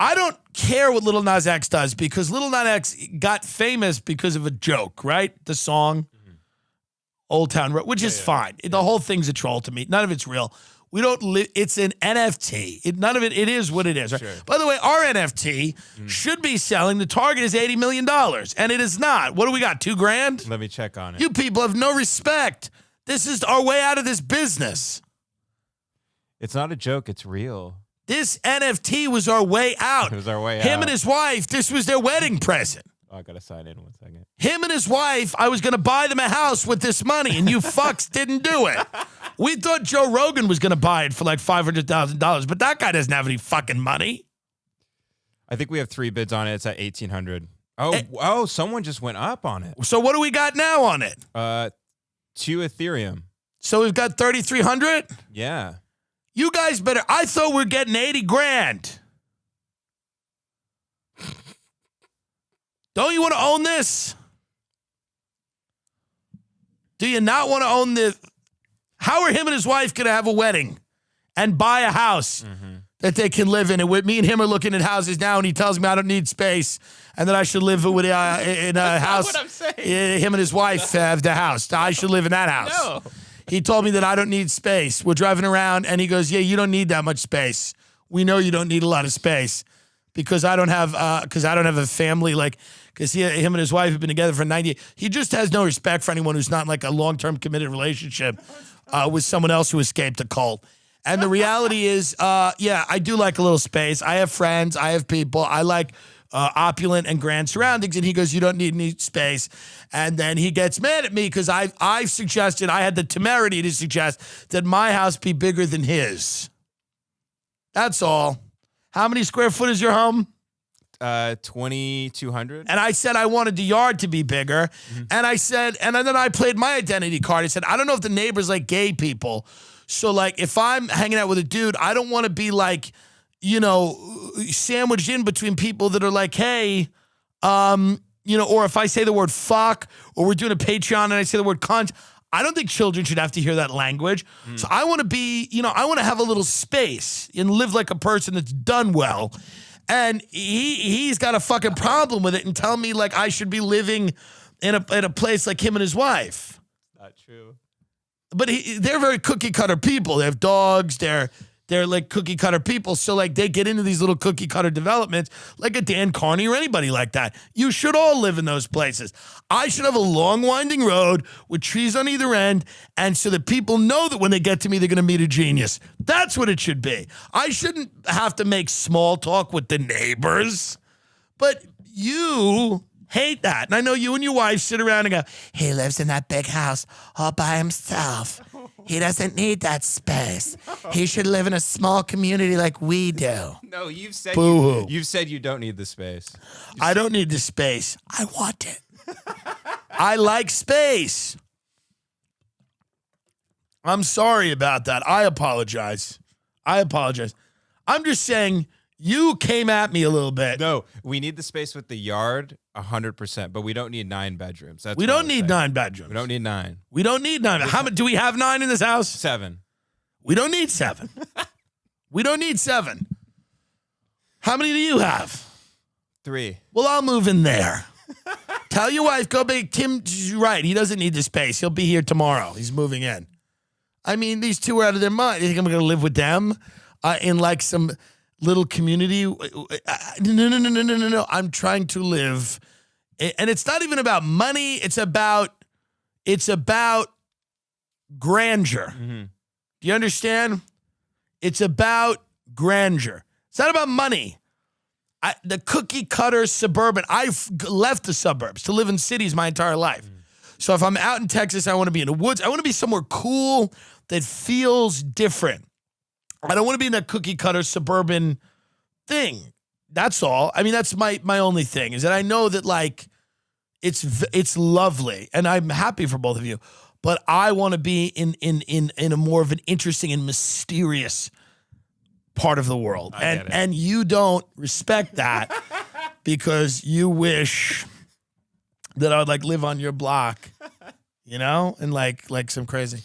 I don't care what Lil Nas X does because Lil Nas X got famous because of a joke, right? The song Old Town Road, which is fine. The whole thing's a troll to me. None of it's real. We don't live. It's an NFT. None of it. It is what it is. Right? Sure. By the way, our NFT should be selling. The target is $80 million, and it is not. What do we got? $2,000? Let me check on it. You people have no respect. This is our way out of this business. It's not a joke. It's real. This NFT was our way out. It was our way out. Him and his wife. This was their wedding present. Oh, I gotta sign in 1 second. Him and his wife, I was going to buy them a house with this money, and you fucks didn't do it. We thought Joe Rogan was going to buy it for like $500,000, but that guy doesn't have any fucking money. I think we have 3 bids on it. It's at $1,800. Oh, someone just went up on it. So what do we got now on it? 2 Ethereum. So we've got 3,300? Yeah. You guys better. I thought we were getting $80,000. Don't you want to own this? Do you not want to own this? How are him and his wife going to have a wedding and buy a house that they can live in? And me and him are looking at houses now, and he tells me I don't need space and that I should live with in a house. That's what I'm saying. Him and his wife have the house. I should live in that house. No. He told me that I don't need space. We're driving around, and he goes, yeah, you don't need that much space. We know you don't need a lot of space because I don't have a family because him and his wife have been together for 90 years. He just has no respect for anyone who's not in like a long-term committed relationship with someone else who escaped a cult. And the reality is, I do like a little space. I have friends. I have people. I like opulent and grand surroundings. And he goes, you don't need any space. And then he gets mad at me because I've suggested, I had the temerity to suggest that my house be bigger than his. That's all. How many square foot is your home? 2,200. And I said I wanted the yard to be bigger. And I said, and then I played my identity card. I said, I don't know if the neighbors like gay people. So like if I'm hanging out with a dude, I don't want to be like, sandwiched in between people that are like, hey, or if I say the word fuck or we're doing a Patreon and I say the word cunt, I don't think children should have to hear that language. So I want to be, I want to have a little space and live like a person that's done well. And he's got a fucking problem with it and tell me like I should be living in a place like him and his wife. Not true. But they're very cookie cutter people. They have dogs. They're like cookie cutter people. So like they get into these little cookie cutter developments like a Dan Carney or anybody like that. You should all live in those places. I should have a long winding road with trees on either end. And so that people know that when they get to me, they're going to meet a genius. That's what it should be. I shouldn't have to make small talk with the neighbors, but you hate that. And I know you and your wife sit around and go, he lives in that big house all by himself. He doesn't need that space. He should live in a small community like we do. No, you've said Boo-hoo. you've said you don't need the space. I don't need the space. I want it. I like space. I'm sorry about that. I apologize. I'm just saying you came at me a little bit. No, we need the space with the yard 100%, but we don't need 9 bedrooms. That's We what don't I'm need saying. 9 bedrooms. We don't need 9. We don't need 9. How many do we have 9 in this house? 7. We don't need 7. We don't need 7. How many do you have? 3. Well, I'll move in there. Tell your wife, go back. Tim's right. He doesn't need the space. He'll be here tomorrow. He's moving in. I mean, these two are out of their mind. You think I'm going to live with them in like some little community? No. I'm trying to live. And it's not even about money. It's about grandeur. Do you understand? It's about grandeur. It's not about money. The cookie cutter suburban. I've left the suburbs to live in cities my entire life. So if I'm out in Texas, I want to be in the woods. I want to be somewhere cool that feels different. I don't want to be in that cookie cutter suburban thing. That's all. I mean, that's my only thing is that I know that like it's lovely and I'm happy for both of you, but I want to be in a more of an interesting and mysterious part of the world. And you don't respect that because you wish that I would like live on your block, and like some crazy.